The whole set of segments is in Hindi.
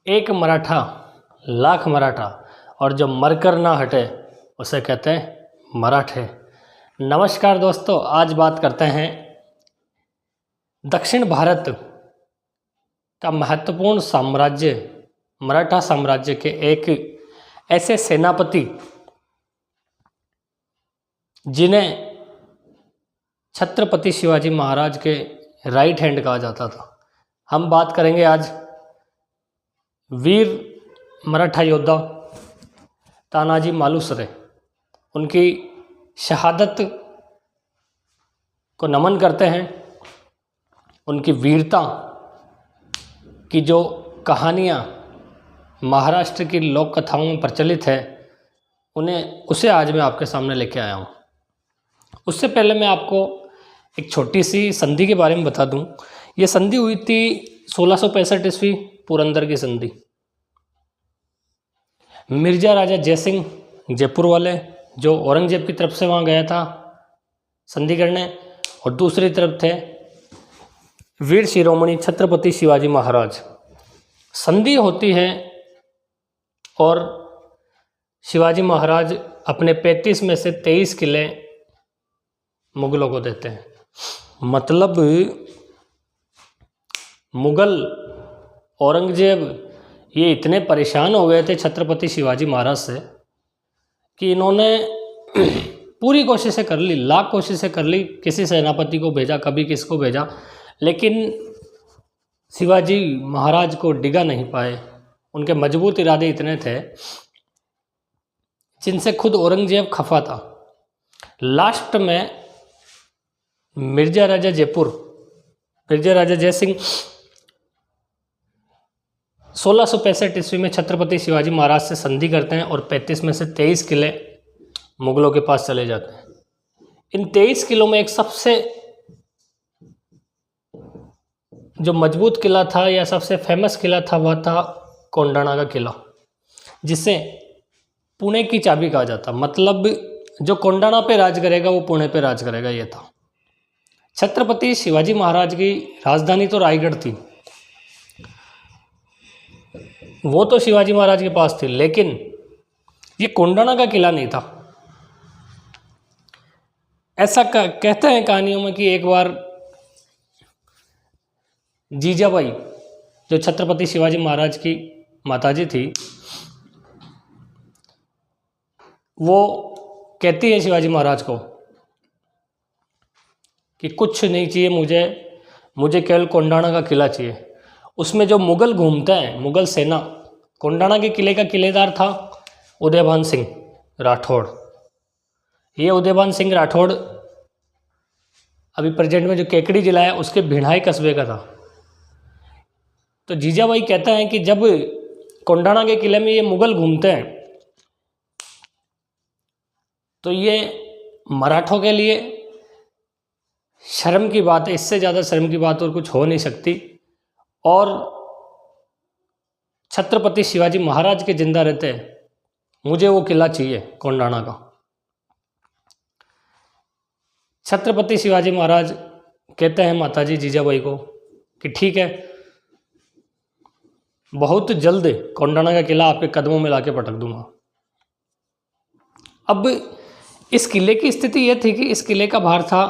एक मराठा लाख मराठा और जो मरकर ना हटे उसे कहते हैं मराठे। नमस्कार दोस्तों, आज बात करते हैं दक्षिण भारत का महत्वपूर्ण साम्राज्य मराठा साम्राज्य के एक ऐसे सेनापति जिन्हें छत्रपति शिवाजी महाराज के राइट हैंड कहा जाता था। हम बात करेंगे आज वीर मराठा योद्धा तानाजी मालुसरे। उनकी शहादत को नमन करते हैं। उनकी वीरता की जो कहानियाँ महाराष्ट्र की लोक कथाओं में प्रचलित है उसे आज मैं आपके सामने लेके आया हूँ। उससे पहले मैं आपको एक छोटी सी संधि के बारे में बता दूं। ये संधि हुई थी 1665 ईस्वी, पुरंदर की संधि। मिर्जा राजा जयसिंह जयपुर वाले जो औरंगजेब की तरफ से वहाँ गया था संधि करने, और दूसरी तरफ थे वीर शिरोमणि छत्रपति शिवाजी महाराज। संधि होती है और शिवाजी महाराज अपने 35 में से 23 किले मुगलों को देते हैं। मतलब मुगल औरंगजेब ये इतने परेशान हो गए थे छत्रपति शिवाजी महाराज से कि इन्होंने पूरी कोशिशें कर ली, लाख कोशिशें कर ली, किसी सेनापति को भेजा, कभी किसको भेजा, लेकिन शिवाजी महाराज को डिगा नहीं पाए। उनके मजबूत इरादे इतने थे जिनसे खुद औरंगजेब खफा था। लास्ट में मिर्जा राजा जयसिंह 1665 ईस्वी में छत्रपति शिवाजी महाराज से संधि करते हैं और 35 में से 23 किले मुगलों के पास चले जाते हैं। इन 23 किलों में एक सबसे जो मजबूत किला था या सबसे फेमस किला था वह था कोंडाणा का किला, जिसे पुणे की चाबी कहा जाता। मतलब जो कोंडाणा पे राज करेगा वो पुणे पे राज करेगा, ये था। छत्रपति शिवाजी महाराज की राजधानी तो रायगढ़ थी, वो तो शिवाजी महाराज के पास थी, लेकिन ये कोंडाणा का किला नहीं था। ऐसा कहते हैं कहानियों में कि एक बार जीजाबाई जो छत्रपति शिवाजी महाराज की माताजी थी, वो कहती है शिवाजी महाराज को कि कुछ नहीं चाहिए मुझे केवल कोंडाणा का किला चाहिए। उसमें जो मुगल घूमते हैं, मुगल सेना, कोंडाणा के किले का किलेदार था उदयभान सिंह राठौड़। ये उदयभान सिंह राठौड़ अभी प्रेजेंट में जो केकड़ी जिला है उसके भिणाई कस्बे का था। तो जीजाबाई कहता है कि जब कोंडाणा के किले में ये मुगल घूमते हैं तो ये मराठों के लिए शर्म की बात है, इससे ज़्यादा शर्म की बात और कुछ हो नहीं सकती। और छत्रपति शिवाजी महाराज के जिंदा रहते मुझे वो किला चाहिए कोंडाणा का। छत्रपति शिवाजी महाराज कहते हैं माताजी जीजाबाई को कि ठीक है, बहुत जल्द कोंडाणा का किला आपके कदमों में लाके पटक दूंगा। अब इस किले की स्थिति यह थी कि इस किले का भार था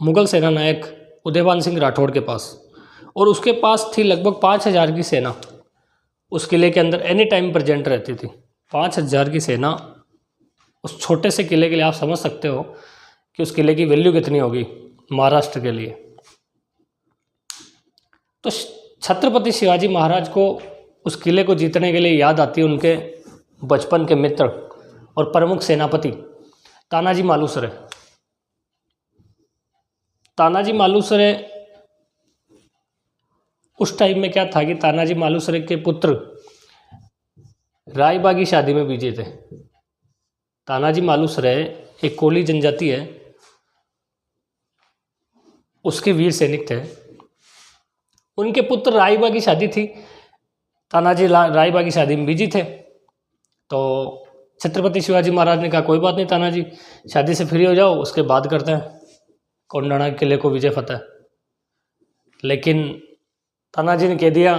मुगल सेना नायक उदयभान सिंह राठौड़ के पास, और उसके पास थी लगभग 5000 की सेना। उस किले के अंदर एनी टाइम प्रेजेंट रहती थी। 5000 की सेना उस छोटे से किले के लिए, आप समझ सकते हो कि उस किले की वैल्यू कितनी होगी महाराष्ट्र के लिए। तो छत्रपति शिवाजी महाराज को उस किले को जीतने के लिए याद आती है उनके बचपन के मित्र और प्रमुख सेनापति तानाजी मालुसरे। तानाजी मालुसरे उस टाइम में क्या था कि तानाजी मालुसरे के पुत्र राय बागी शादी में बीजे थे। तानाजी मालुसरे एक कोली जनजाति है, उसके वीर सैनिक थे। उनके पुत्र राय बागी शादी थी, तानाजी राय बागी शादी में बिजी थे। तो छत्रपति शिवाजी महाराज ने कहा कोई बात नहीं तानाजी, शादी से फ्री हो जाओ, उसके बाद करते हैं कोंडाणा किले को विजय फतह। लेकिन तानाजी ने कह दिया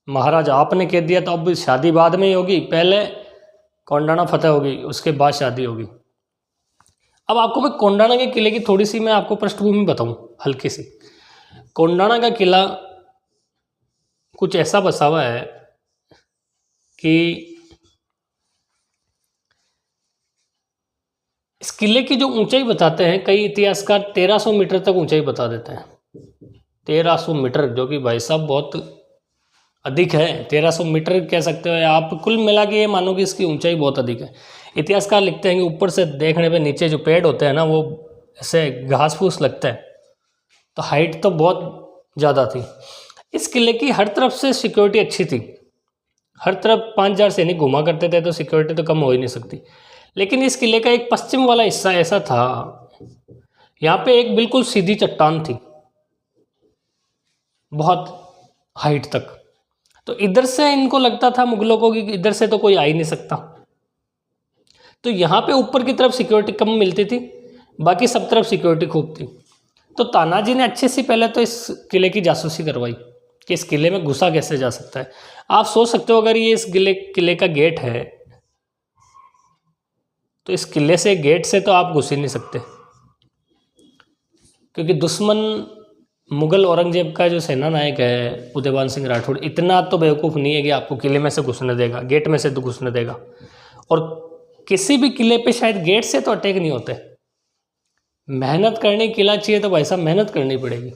महाराज आपने कह दिया तो अब शादी बाद में ही होगी, पहले कोंडाना फतेह होगी, उसके बाद शादी होगी। अब आपको मैं कोंडाना के किले की थोड़ी सी मैं आपको पृष्ठभूमि बताऊं हल्की सी। कोंडाना का किला कुछ ऐसा बसा हुआ है कि इस किले की जो ऊंचाई बताते हैं कई इतिहासकार 1300 मीटर तक ऊंचाई बता देते हैं। 1300 मीटर, जो कि भाई साहब बहुत अधिक है। 1300 मीटर कह सकते हो आप, कुल मिला के ये मानो कि इसकी ऊंचाई बहुत अधिक है। इतिहासकार लिखते हैं कि ऊपर से देखने पे नीचे जो पेड़ होते हैं ना, वो ऐसे घास फूस लगता है, तो हाइट तो बहुत ज़्यादा थी। इस किले की हर तरफ से सिक्योरिटी अच्छी थी, हर तरफ 5000 सैनिक घुमा करते थे, तो सिक्योरिटी तो कम हो ही नहीं सकती। लेकिन इस किले का एक पश्चिम वाला हिस्सा ऐसा था, यहाँ पे एक बिल्कुल सीधी चट्टान थी बहुत हाइट तक। तो इधर से इनको लगता था मुगलों को कि इधर से तो कोई आ ही नहीं सकता, तो यहाँ पे ऊपर की तरफ सिक्योरिटी कम मिलती थी, बाकी सब तरफ सिक्योरिटी खूब थी। तो तानाजी ने अच्छे से पहले तो इस किले की जासूसी करवाई कि इस किले में घुसा कैसे जा सकता है। आप सोच सकते हो अगर ये इस किले का गेट है, तो इस किले से गेट से तो आप घुस ही नहीं सकते, क्योंकि दुश्मन मुगल औरंगजेब का जो सेना नायक है उदयभान सिंह राठौड़, इतना तो बेवकूफ़ नहीं है कि आपको किले में से घुसने देगा, गेट में से तो घुसने देगा। और किसी भी किले पे शायद गेट से तो अटैक नहीं होते, मेहनत करने किला चाहिए तो भाई साहब मेहनत करनी पड़ेगी।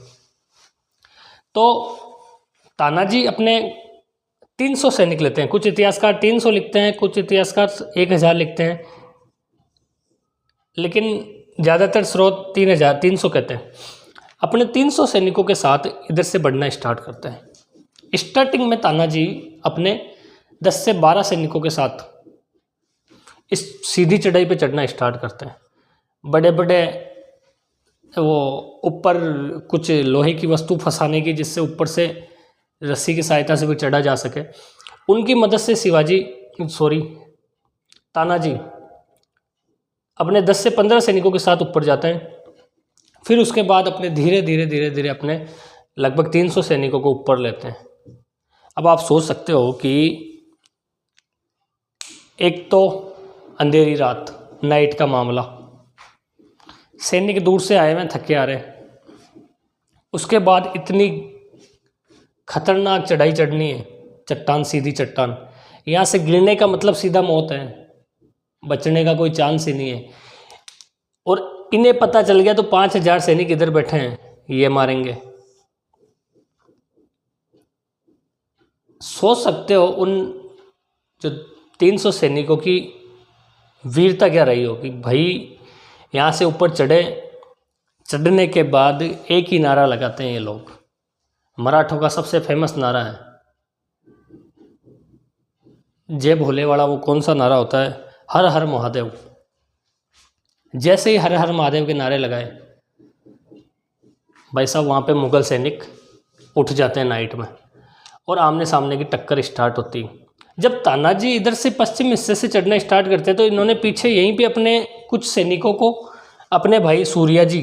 तो तानाजी अपने 300 सैनिक लेते हैं, कुछ इतिहासकार 300 लिखते हैं, कुछ इतिहासकार 1000 लिखते हैं, लेकिन ज़्यादातर स्रोत 300 कहते हैं। अपने 300 सैनिकों के साथ इधर से बढ़ना स्टार्ट करते हैं। स्टार्टिंग में तानाजी अपने 10 से 12 सैनिकों के साथ इस सीधी चढ़ाई पे चढ़ना स्टार्ट करते हैं। बड़े बड़े वो ऊपर कुछ लोहे की वस्तु फंसाने की, जिससे ऊपर से रस्सी की सहायता से भी चढ़ा जा सके, उनकी मदद से तानाजी अपने 10 से 15 सैनिकों के साथ ऊपर जाते हैं। फिर उसके बाद अपने धीरे धीरे अपने लगभग 300 सैनिकों को ऊपर लेते हैं। अब आप सोच सकते हो कि एक तो अंधेरी रात, नाइट का मामला, सैनिक दूर से आए हुए थके आ रहे, उसके बाद इतनी खतरनाक चढ़ाई चढ़नी है, चट्टान, सीधी चट्टान, यहाँ से गिरने का मतलब सीधा मौत है, बचने का कोई चांस ही नहीं है। और इन्हें पता चल गया तो 5000 सैनिक इधर बैठे हैं, ये मारेंगे। सोच सकते हो उन जो 300 सैनिकों की वीरता क्या रही होगी। भाई यहाँ से ऊपर चढ़ने के बाद एक ही नारा लगाते हैं ये लोग, मराठों का सबसे फेमस नारा है जय भोले वाला, वो कौन सा नारा होता है, हर हर महादेव। जैसे ही हर हर महादेव के नारे लगाए, भाई साहब वहाँ पे मुगल सैनिक उठ जाते हैं नाइट में, और आमने सामने की टक्कर स्टार्ट होती। जब तानाजी इधर से पश्चिम हिस्से से चढ़ना स्टार्ट करते हैं, तो इन्होंने पीछे यहीं पे अपने कुछ सैनिकों को, अपने भाई सूर्या जी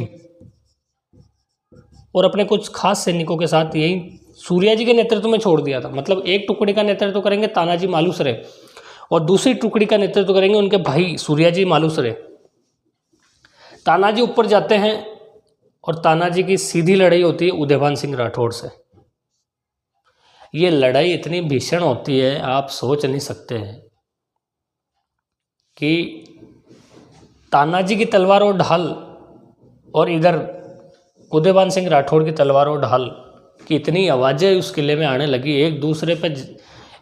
और अपने कुछ खास सैनिकों के साथ यहीं सूर्या जी के नेतृत्व में छोड़ दिया था। मतलब एक टुकड़ी का नेतृत्व करेंगे तानाजी मालुसरे, और दूसरी टुकड़ी का नेतृत्व करेंगे उनके भाई सूर्या जी मालुसरे। तानाजी ऊपर जाते हैं और तानाजी की सीधी लड़ाई होती है उदयभान सिंह राठौड़ से। ये लड़ाई इतनी भीषण होती है, आप सोच नहीं सकते हैं कि तानाजी की तलवार और ढाल और इधर उदयभान सिंह राठौड़ की तलवार और ढाल की इतनी आवाज़ें उस किले में आने लगी, एक दूसरे पे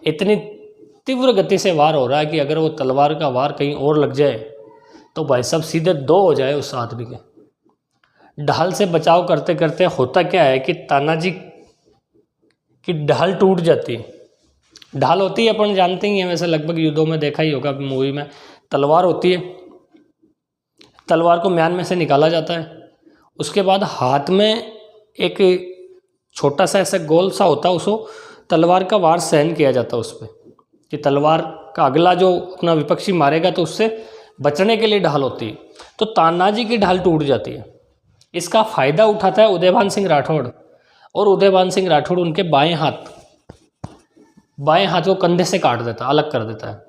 इतनी तीव्र गति से वार हो रहा है कि अगर वो तलवार का वार कहीं और लग जाए तो भाई साहब सीधे 2 हो जाए उस आदमी के। ढाल से बचाव करते करते होता क्या है कि तानाजी की ढाल टूट जाती है। ढाल होती है, अपन जानते ही हैं, वैसे लगभग युद्धों में देखा ही होगा मूवी में, तलवार होती है, तलवार को म्यान में से निकाला जाता है, उसके बाद हाथ में एक छोटा सा ऐसा गोल सा होता है, उसको तलवार का वार सहन किया जाता है उस पर, कि तलवार का अगला जो अपना विपक्षी मारेगा तो उससे बचने के लिए ढाल होती है। तो तानाजी की ढाल टूट जाती है। इसका फ़ायदा उठाता है उदयभान सिंह राठौड़, और उदयभान सिंह राठौड़ उनके बाएं हाथ बाएं हाथ को कंधे से काट देता, अलग कर देता है।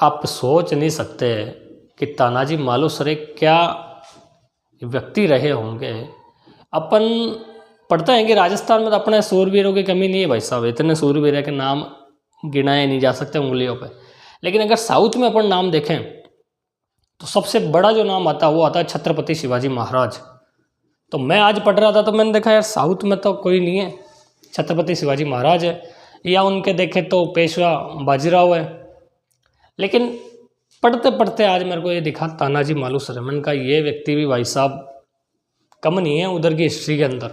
आप सोच नहीं सकते कि तानाजी मालुसरे क्या व्यक्ति रहे होंगे। अपन पढ़ते हैं कि राजस्थान में तो अपने सूरवीरों की कमी नहीं है भाई साहब, इतने सूरवीर के नाम गिनाए नहीं जा सकते उंगलियों पे। लेकिन अगर साउथ में अपन नाम देखें तो सबसे बड़ा जो नाम आता है वो आता है छत्रपति शिवाजी महाराज। तो मैं आज पढ़ रहा था तो मैंने देखा यार साउथ में तो कोई नहीं है, छत्रपति शिवाजी महाराज है, या उनके देखे तो पेशवा बाजीराव है। लेकिन पढ़ते पढ़ते आज मेरे को ये दिखा तानाजी मालुसरे। मैंने कहा ये व्यक्ति भी भाई साहब कम नहीं है उधर की हिस्ट्री के अंदर।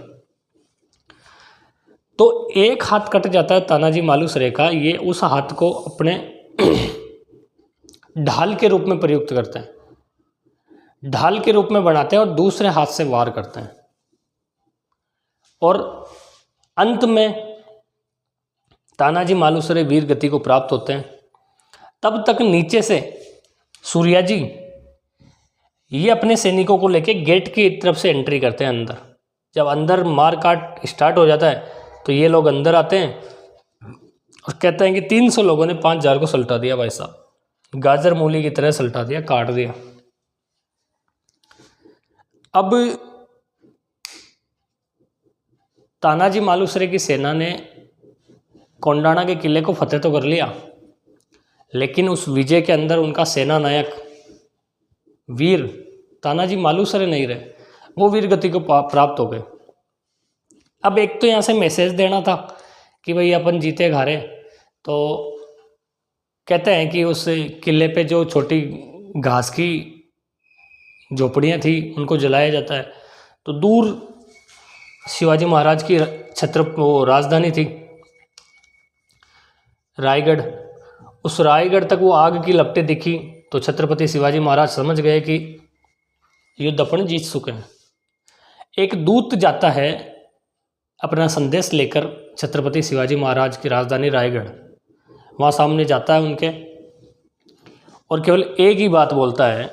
तो एक हाथ कट जाता है तानाजी मालुसरे का, ये उस हाथ को अपने ढाल के रूप में प्रयुक्त करते हैं, ढाल के रूप में बनाते हैं और दूसरे हाथ से वार करते हैं। और अंत में तानाजी मालुसरे वीर गति को प्राप्त होते हैं। तब तक नीचे से सूर्याजी ये अपने सैनिकों को लेके गेट की तरफ से एंट्री करते हैं अंदर। जब अंदर मार काट स्टार्ट हो जाता है तो ये लोग अंदर आते हैं और कहते हैं कि 300 लोगों ने 5000 को सल्टा दिया भाई साहब, गाजर मूली की तरह सल्टा दिया, काट दिया। अब तानाजी मालुसरे की सेना ने कोंडाणा के किले को फतेह तो कर लिया, लेकिन उस विजय के अंदर उनका सेना नायक वीर तानाजी मालुसरे नहीं रहे, वो वीर गति को प्राप्त हो गए। अब एक तो यहाँ से मैसेज देना था कि भाई अपन जीते हारे, तो कहते हैं कि उस किले पे जो छोटी घास की झोपड़ियाँ थी उनको जलाया जाता है। तो दूर शिवाजी महाराज की राजधानी थी रायगढ़, उस रायगढ़ तक वो आग की लपटें दिखी तो छत्रपति शिवाजी महाराज समझ गए कि युद्ध अपन जीत चुके हैं। एक दूत जाता है अपना संदेश लेकर छत्रपति शिवाजी महाराज की राजधानी रायगढ़, वहाँ सामने जाता है उनके और केवल एक ही बात बोलता है,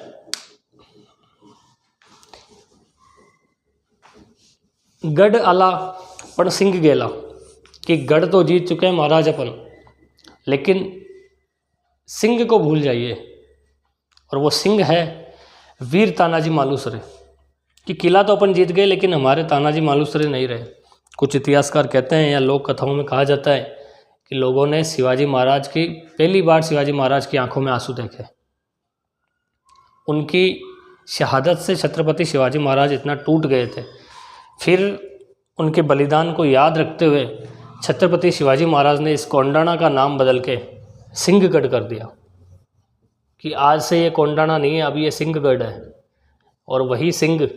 गढ़ आला पण सिंह गेला, कि गढ़ तो जीत चुके हैं महाराज अपन, लेकिन सिंह को भूल जाइए। और वो सिंह है वीर तानाजी मालुसरे, कि किला तो अपन जीत गए लेकिन हमारे तानाजी मालुसरे नहीं रहे। कुछ इतिहासकार कहते हैं या लोक कथाओं में कहा जाता है कि लोगों ने शिवाजी महाराज की पहली बार शिवाजी महाराज की आंखों में आंसू देखे। उनकी शहादत से छत्रपति शिवाजी महाराज इतना टूट गए थे। फिर उनके बलिदान को याद रखते हुए छत्रपति शिवाजी महाराज ने इस कोंडाणा का नाम बदल के सिंहगढ़ कर दिया, कि आज से ये कोंडाणा नहीं है, अभी ये सिंहगढ़ है। और वही सिंह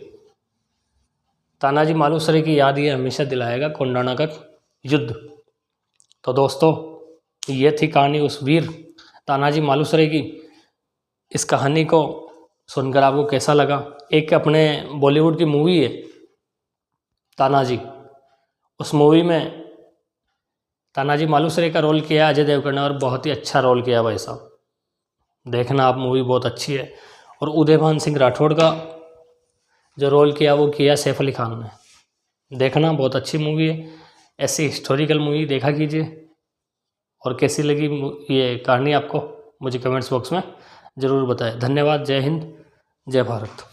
तानाजी मालुसरे की याद ये हमेशा दिलाएगा कोंडाणा का युद्ध। तो दोस्तों ये थी कहानी उस वीर तानाजी मालुसरे की। इस कहानी को सुनकर आपको कैसा लगा? एक अपने बॉलीवुड की मूवी है तानाजी, उस मूवी में तानाजी मालुसरे का रोल किया अजय देवगन ने और बहुत ही अच्छा रोल किया भाई साहब। देखना आप, मूवी बहुत अच्छी है। और उदयभान सिंह राठौड़ का जो रोल किया वो किया सैफ अली खान ने। देखना, बहुत अच्छी मूवी है। ऐसी हिस्टोरिकल मूवी देखा कीजिए। और कैसी लगी ये कहानी आपको मुझे कमेंट्स बॉक्स में ज़रूर बताएं। धन्यवाद। जय हिंद, जय भारत।